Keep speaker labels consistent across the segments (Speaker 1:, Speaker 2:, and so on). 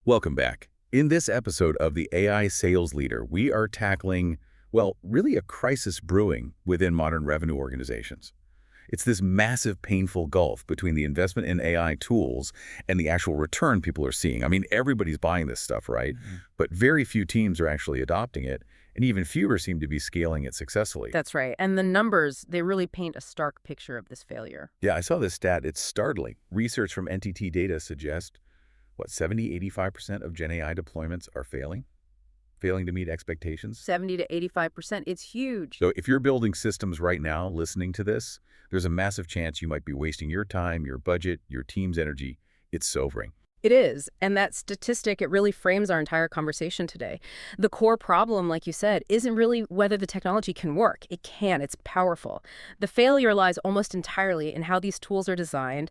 Speaker 1: Welcome back. In this episode of the AI Sales Leader, we are tackling, well, really a crisis brewing within modern revenue organizations. It's this massive, painful gulf between the investment in AI tools and the actual return people are seeing. I mean, everybody's buying this stuff, right? But very few teams are actually adopting it, and even fewer seem to be scaling it successfully.
Speaker 2: That's right. And the numbers, they really paint a stark picture of this failure.
Speaker 1: Yeah, I saw this stat. It's startling. Research from NTT data suggests, what, 70–85% of Gen AI deployments are failing? Failing to meet expectations?
Speaker 2: 70 to 85%, it's huge.
Speaker 1: So if you're building systems right now listening to this, there's a massive chance you might be wasting your time, your budget, your team's energy. It's sobering.
Speaker 2: It is. And that statistic, it really frames our entire conversation today. The core problem, like you said, isn't really whether the technology can work. It can. It's powerful. The failure lies almost entirely in how these tools are designed,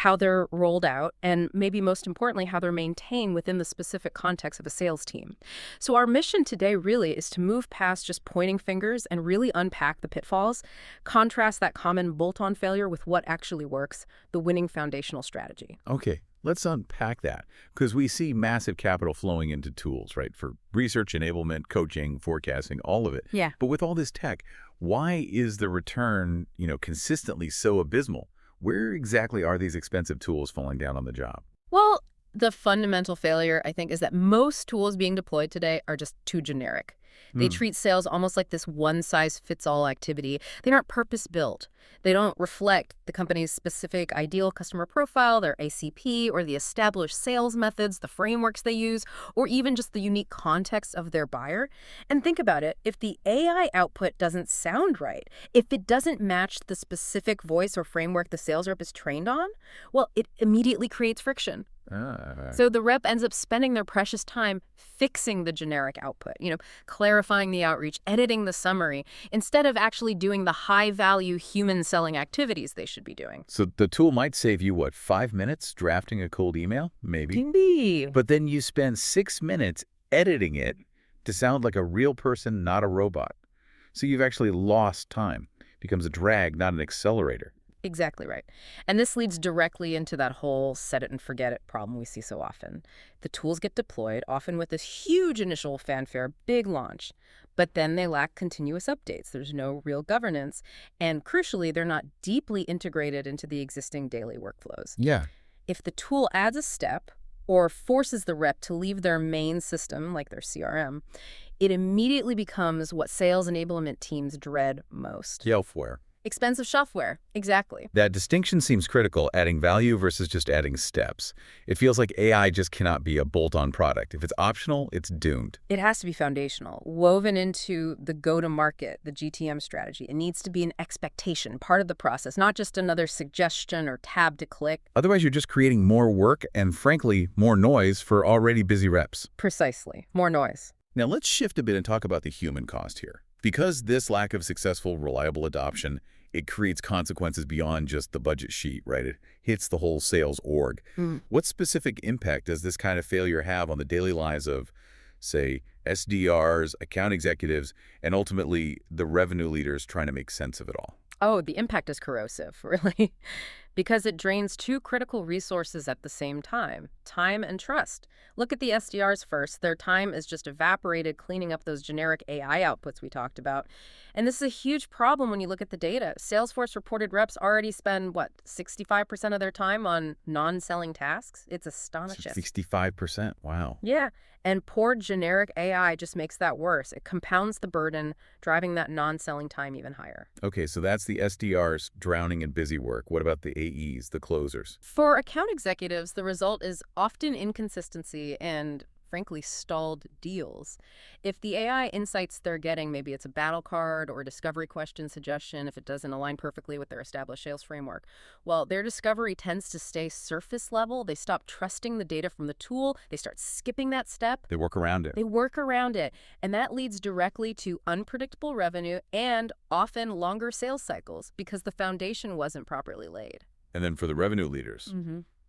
Speaker 2: how they're rolled out, and maybe most importantly, how they're maintained within the specific context of a sales team. So our mission today really is to move past just pointing fingers and really unpack the pitfalls, contrast that common bolt-on failure with what actually works, the winning foundational strategy.
Speaker 1: Okay, let's unpack that, because we see massive capital flowing into tools, right, for research, enablement, coaching, forecasting, all of it.
Speaker 2: Yeah.
Speaker 1: But with all this tech, why is the return, consistently so abysmal? Where exactly are these expensive tools falling down on the job?
Speaker 2: Well, the fundamental failure, I think, is that most tools being deployed today are just too generic. They treat sales almost like this one-size-fits-all activity. They aren't purpose-built. They don't reflect the company's specific ideal customer profile, their ACP, or the established sales methods, the frameworks they use, or even just the unique context of their buyer. And think about it. If the AI output doesn't sound right, if it doesn't match the specific voice or framework the sales rep is trained on, well, it immediately creates friction. So the rep ends up spending their precious time fixing the generic output, clarifying the outreach, editing the summary, instead of actually doing the high-value human selling activities they should be doing.
Speaker 1: So the tool might save you, what, 5 minutes drafting a cold email? Maybe.
Speaker 2: Maybe.
Speaker 1: But then you spend 6 minutes editing it to sound like a real person, not a robot. So you've actually lost time. It becomes a drag, not an accelerator.
Speaker 2: Exactly right. And this leads directly into that whole set it and forget it problem we see so often. The tools get deployed, often with this huge initial fanfare, big launch, but then they lack continuous updates. There's no real governance, and crucially, they're not deeply integrated into the existing daily workflows.
Speaker 1: Yeah.
Speaker 2: If the tool adds a step or forces the rep to leave their main system, like their CRM, it immediately becomes what sales enablement teams dread most.
Speaker 1: Shelfware.
Speaker 2: Expensive shelfware, exactly.
Speaker 1: That distinction seems critical, adding value versus just adding steps. It feels like AI just cannot be a bolt-on product. If it's optional, it's doomed.
Speaker 2: It has to be foundational, woven into the go-to-market, the GTM strategy. It needs to be an expectation, part of the process, not just another suggestion or tab to click.
Speaker 1: Otherwise, you're just creating more work and, frankly, more noise for already busy reps.
Speaker 2: Precisely. More noise.
Speaker 1: Now, let's shift a bit and talk about the human cost here. Because this lack of successful, reliable adoption, it creates consequences beyond just the budget sheet, right? It hits the whole sales org. What specific impact does this kind of failure have on the daily lives of, say, SDRs, account executives, and ultimately the revenue leaders trying to make sense of it all?
Speaker 2: Oh, the impact is corrosive, really, because it drains two critical resources at the same time, time and trust. Look at the SDRs first. Their time is just evaporated cleaning up those generic AI outputs we talked about. And this is a huge problem when you look at the data. Salesforce reported reps already spend, 65% of their time on non-selling tasks? It's astonishing.
Speaker 1: 65%, wow.
Speaker 2: Yeah, and poor generic AI just makes that worse. It compounds the burden, driving that non-selling time even higher.
Speaker 1: Okay, so that's the SDRs drowning in busy work. What about the AEs, the closers?
Speaker 2: For account executives, the result is often inconsistency and, frankly, stalled deals. If the AI insights they're getting, maybe it's a battle card or a discovery question suggestion, if it doesn't align perfectly with their established sales framework, well, their discovery tends to stay surface level. They stop trusting the data from the tool. They start skipping that step.
Speaker 1: They work around it.
Speaker 2: They work around it. And that leads directly to unpredictable revenue and often longer sales cycles because the foundation wasn't properly laid.
Speaker 1: And then for the revenue leaders,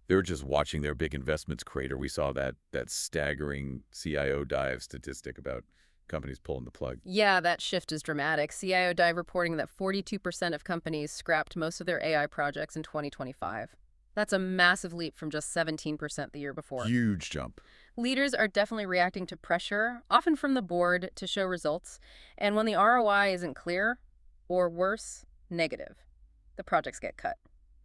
Speaker 1: they're just watching their big investments crater. We saw that staggering CIO dive statistic about companies pulling the plug.
Speaker 2: Yeah, that shift is dramatic. CIO Dive reporting that 42% of companies scrapped most of their AI projects in 2025. That's a massive leap from just 17% the year before.
Speaker 1: Huge jump.
Speaker 2: Leaders are definitely reacting to pressure, often from the board, to show results. And when the ROI isn't clear, or worse, negative, the projects get cut.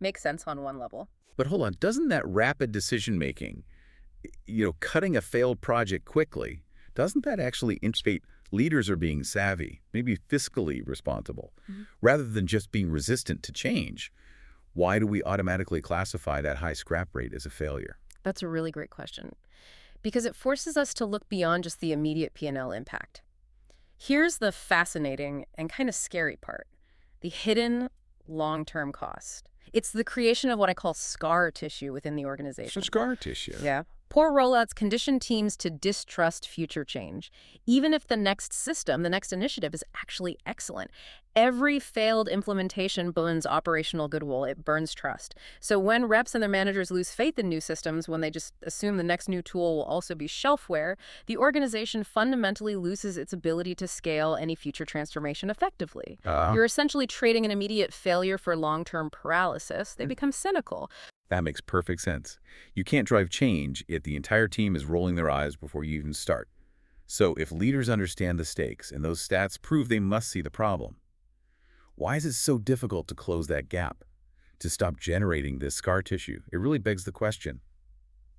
Speaker 2: Makes sense on one level.
Speaker 1: But hold on, doesn't that rapid decision-making, cutting a failed project quickly, doesn't that actually indicate leaders are being savvy, maybe fiscally responsible, rather than just being resistant to change? Why do we automatically classify that high scrap rate as a failure?
Speaker 2: That's a really great question, because it forces us to look beyond just the immediate P&L impact. Here's the fascinating and kind of scary part: the hidden long-term cost. It's the creation of what I call scar tissue within the organization.
Speaker 1: So scar tissue.
Speaker 2: Yeah. Poor rollouts condition teams to distrust future change, even if the next system, the next initiative, is actually excellent. Every failed implementation burns operational goodwill. It burns trust. So when reps and their managers lose faith in new systems, when they just assume the next new tool will also be shelfware, the organization fundamentally loses its ability to scale any future transformation effectively. You're essentially trading an immediate failure for long-term paralysis. They become cynical.
Speaker 1: That makes perfect sense. You can't drive change if the entire team is rolling their eyes before you even start. So if leaders understand the stakes and those stats prove they must see the problem, why is it so difficult to close that gap, to stop generating this scar tissue? It really begs the question,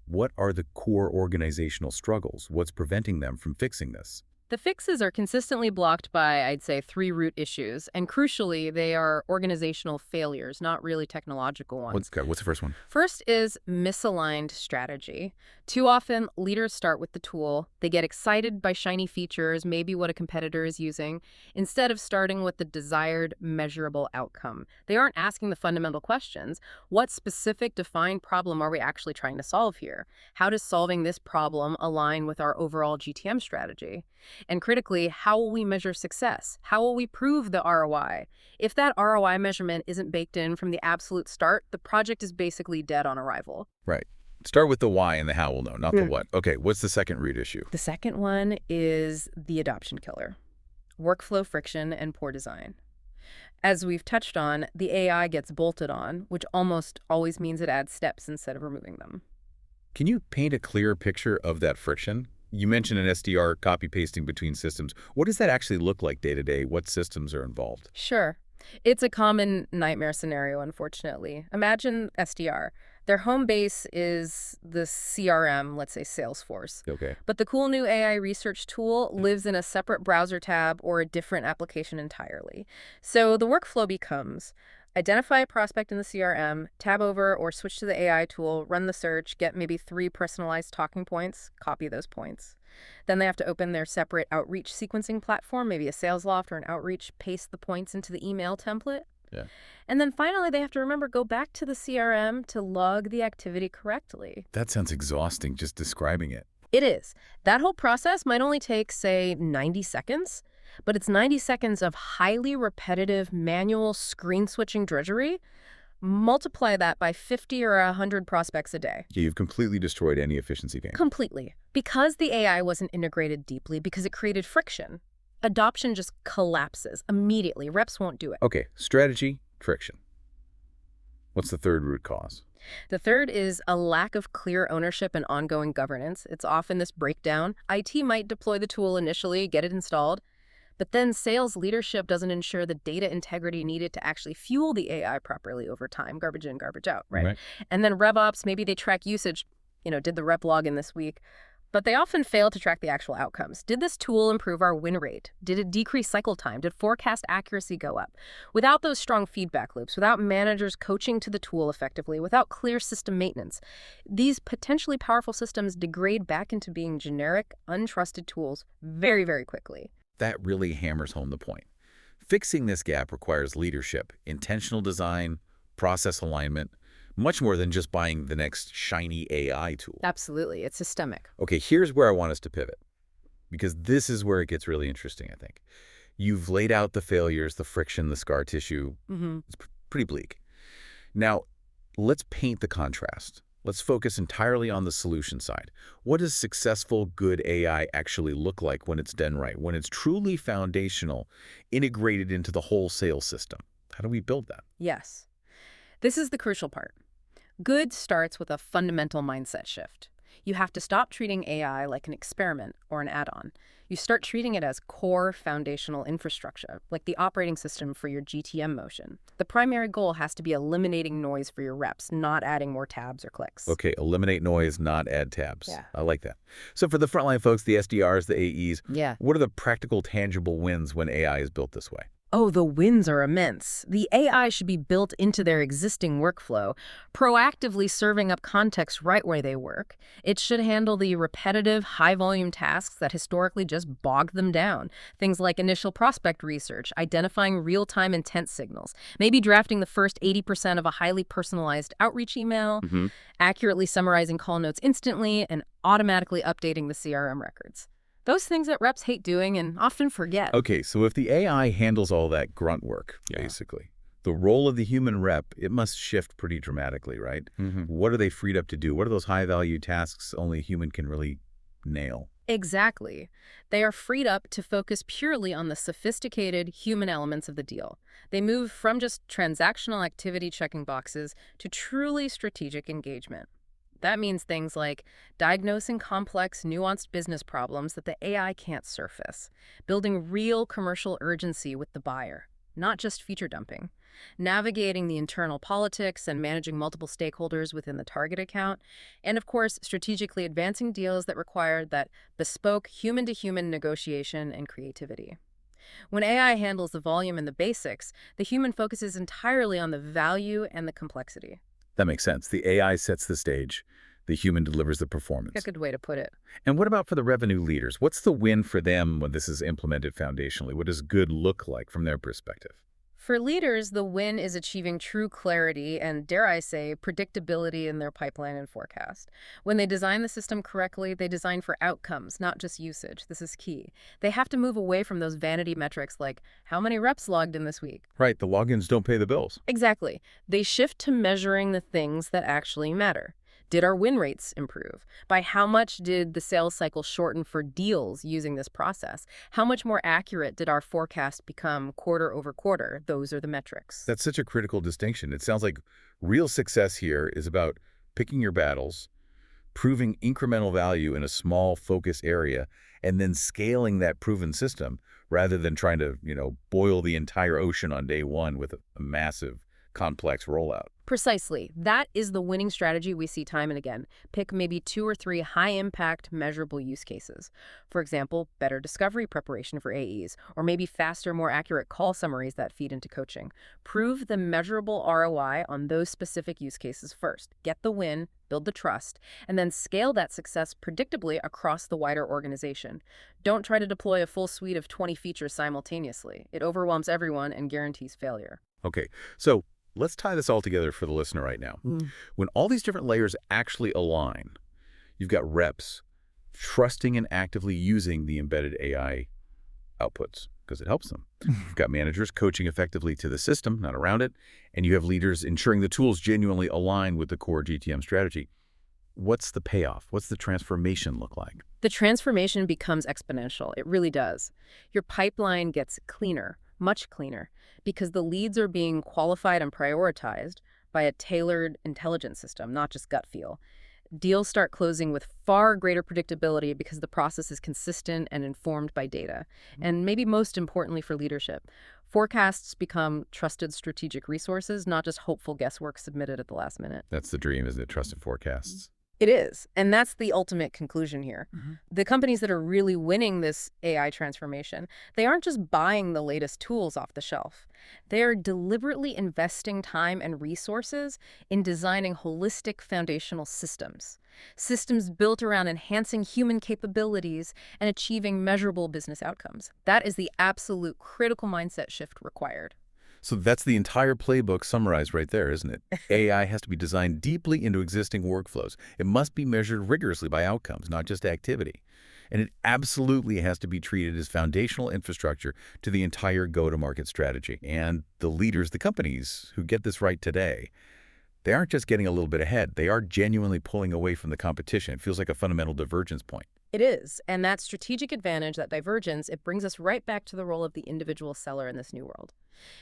Speaker 1: what are the core organizational struggles? What's preventing them from fixing this?
Speaker 2: The fixes are consistently blocked by, I'd say, 3 root issues, and crucially, they are organizational failures, not really technological ones.
Speaker 1: What's the first one?
Speaker 2: First is misaligned strategy. Too often, leaders start with the tool. They get excited by shiny features, maybe what a competitor is using, instead of starting with the desired, measurable outcome. They aren't asking the fundamental questions. What specific, defined problem are we actually trying to solve here? How does solving this problem align with our overall GTM strategy? And critically, how will we measure success? How will we prove the ROI? If that ROI measurement isn't baked in from the absolute start, the project is basically dead on arrival.
Speaker 1: Right. Start with the why and the how we'll know, not the what. Okay, what's the second root issue?
Speaker 2: The second one is the adoption killer: workflow friction and poor design. As we've touched on, the AI gets bolted on, which almost always means it adds steps instead of removing them.
Speaker 1: Can you paint a clearer picture of that friction? You mentioned an SDR copy-pasting between systems. What does that actually look like day to day? What systems are involved?
Speaker 2: Sure. It's a common nightmare scenario, unfortunately. Imagine SDR. Their home base is the CRM, let's say Salesforce.
Speaker 1: Okay.
Speaker 2: But the cool new AI research tool lives in a separate browser tab or a different application entirely. So the workflow becomes: identify a prospect in the CRM, tab over or switch to the AI tool, run the search, get maybe 3 personalized talking points, copy those points. Then they have to open their separate outreach sequencing platform, maybe a SalesLoft or an Outreach, paste the points into the email template.
Speaker 1: Yeah.
Speaker 2: And then finally, they have to remember, go back to the CRM to log the activity correctly.
Speaker 1: That sounds exhausting just describing it.
Speaker 2: It is. That whole process might only take, say, 90 seconds, but it's 90 seconds of highly repetitive manual screen switching drudgery. Multiply that by 50 or 100 prospects a day.
Speaker 1: Yeah, you've completely destroyed any efficiency gain.
Speaker 2: Completely. Because the AI wasn't integrated deeply, because it created friction, adoption just collapses immediately. Reps won't do it.
Speaker 1: Okay, strategy, friction. What's the third root cause?
Speaker 2: The third is a lack of clear ownership and ongoing governance. It's often this breakdown. IT might deploy the tool initially, get it installed, but then sales leadership doesn't ensure the data integrity needed to actually fuel the AI properly over time. Garbage in, garbage out, right? And then RevOps, maybe they track usage, did the rep login this week, but they often fail to track the actual outcomes. Did this tool improve our win rate? Did it decrease cycle time? Did forecast accuracy go up? Without those strong feedback loops, without managers coaching to the tool effectively, without clear system maintenance, these potentially powerful systems degrade back into being generic, untrusted tools very, very quickly.
Speaker 1: That really hammers home the point. Fixing this gap requires leadership, intentional design, process alignment, much more than just buying the next shiny AI tool.
Speaker 2: Absolutely. It's systemic.
Speaker 1: Okay, here's where I want us to pivot, because this is where it gets really interesting, I think. You've laid out the failures, the friction, the scar tissue. It's pretty bleak. Now, let's paint the contrast. Let's focus entirely on the solution side. What does successful, good AI actually look like when it's done right, when it's truly foundational, integrated into the whole sales system? How do we build that?
Speaker 2: Yes. This is the crucial part. Good starts with a fundamental mindset shift. You have to stop treating AI like an experiment or an add-on. You start treating it as core foundational infrastructure, like the operating system for your GTM motion. The primary goal has to be eliminating noise for your reps, not adding more tabs or clicks.
Speaker 1: Okay, eliminate noise, not add tabs.
Speaker 2: Yeah.
Speaker 1: I like that. So for the frontline folks, the SDRs, the AEs,
Speaker 2: Yeah.
Speaker 1: what are the practical, tangible wins when AI is built this way?
Speaker 2: Oh, the wins are immense. The AI should be built into their existing workflow, proactively serving up context right where they work. It should handle the repetitive, high-volume tasks that historically just bogged them down. Things like initial prospect research, identifying real-time intent signals, maybe drafting the first 80% of a highly personalized outreach email, accurately summarizing call notes instantly, and automatically updating the CRM records. Those things that reps hate doing and often forget.
Speaker 1: Okay, so if the AI handles all that grunt work, basically, the role of the human rep, it must shift pretty dramatically, right? What are they freed up to do? What are those high-value tasks only a human can really nail?
Speaker 2: Exactly. They are freed up to focus purely on the sophisticated human elements of the deal. They move from just transactional activity checking boxes to truly strategic engagement. That means things like diagnosing complex, nuanced business problems that the AI can't surface, building real commercial urgency with the buyer, not just feature dumping, navigating the internal politics and managing multiple stakeholders within the target account, and of course, strategically advancing deals that require that bespoke human-to-human negotiation and creativity. When AI handles the volume and the basics, the human focuses entirely on the value and the complexity.
Speaker 1: That makes sense. The AI sets the stage. The human delivers the performance.
Speaker 2: A good way to put it.
Speaker 1: And what about for the revenue leaders? What's the win for them when this is implemented foundationally? What does good look like from their perspective?
Speaker 2: For leaders, the win is achieving true clarity and, dare I say, predictability in their pipeline and forecast. When they design the system correctly, they design for outcomes, not just usage. This is key. They have to move away from those vanity metrics like how many reps logged in this week.
Speaker 1: Right, the logins don't pay the bills.
Speaker 2: Exactly. They shift to measuring the things that actually matter. Did our win rates improve? By how much did the sales cycle shorten for deals using this process? How much more accurate did our forecast become quarter over quarter? Those are the metrics.
Speaker 1: That's such a critical distinction. It sounds like real success here is about picking your battles, proving incremental value in a small focus area, and then scaling that proven system rather than trying to, boil the entire ocean on day one with a massive, complex rollout.
Speaker 2: Precisely. That is the winning strategy we see time and again. Pick maybe 2 or 3 high-impact, measurable use cases. For example, better discovery preparation for AEs, or maybe faster, more accurate call summaries that feed into coaching. Prove the measurable ROI on those specific use cases first. Get the win, build the trust, and then scale that success predictably across the wider organization. Don't try to deploy a full suite of 20 features simultaneously. It overwhelms everyone and guarantees failure.
Speaker 1: Okay, so let's tie this all together for the listener right now. When all these different layers actually align, you've got reps trusting and actively using the embedded AI outputs because it helps them. You've got managers coaching effectively to the system, not around it, and you have leaders ensuring the tools genuinely align with the core GTM strategy. What's the payoff? What's the transformation look like?
Speaker 2: The transformation becomes exponential. It really does. Your pipeline gets cleaner, much cleaner, because the leads are being qualified and prioritized by a tailored intelligence system, not just gut feel. Deals start closing with far greater predictability because the process is consistent and informed by data. And maybe most importantly for leadership, forecasts become trusted strategic resources, not just hopeful guesswork submitted at the last minute.
Speaker 1: That's the dream, isn't it? Trusted forecasts.
Speaker 2: It is, and that's the ultimate conclusion here. The companies that are really winning this AI transformation, they aren't just buying the latest tools off the shelf. They're deliberately investing time and resources in designing holistic foundational systems. Systems built around enhancing human capabilities and achieving measurable business outcomes. That is the absolute critical mindset shift required.
Speaker 1: So that's the entire playbook summarized right there, isn't it? AI has to be designed deeply into existing workflows. It must be measured rigorously by outcomes, not just activity. And it absolutely has to be treated as foundational infrastructure to the entire go-to-market strategy. And the leaders, the companies who get this right today, they aren't just getting a little bit ahead. They are genuinely pulling away from the competition. It feels like a fundamental divergence point.
Speaker 2: It is, and that strategic advantage, that divergence, it brings us right back to the role of the individual seller in this new world.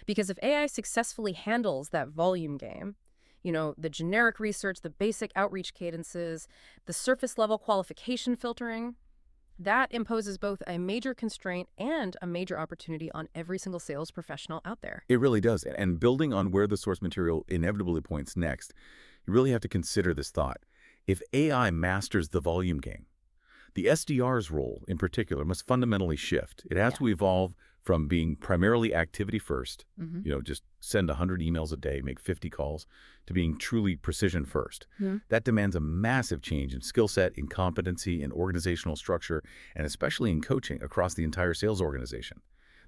Speaker 2: Because if AI successfully handles that volume game, The generic research, the basic outreach cadences, the surface level qualification filtering. That imposes both a major constraint and a major opportunity on every single sales professional out there.
Speaker 1: It really does. And building on where the source material inevitably points next, you really have to consider this thought. If AI masters the volume game, the SDR's role, in particular, must fundamentally shift. It has
Speaker 2: Yeah.
Speaker 1: to evolve from being primarily activity first,
Speaker 2: Hmm.
Speaker 1: just send 100 emails a day, make 50 calls, to being truly precision first.
Speaker 2: Yeah.
Speaker 1: That demands a massive change in skill set, in competency, in organizational structure, and especially in coaching across the entire sales organization.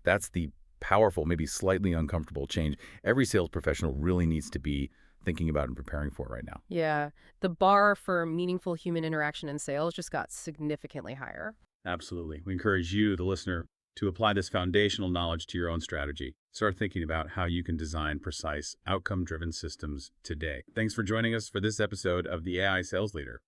Speaker 1: That's the powerful, maybe slightly uncomfortable change every sales professional really needs to be thinking about and preparing for right now.
Speaker 2: Yeah. The bar for meaningful human interaction in sales just got significantly higher.
Speaker 3: Absolutely. We encourage you, the listener, to apply this foundational knowledge to your own strategy. Start thinking about how you can design precise, outcome-driven systems today. Thanks for joining us for this episode of the AI Sales Leader.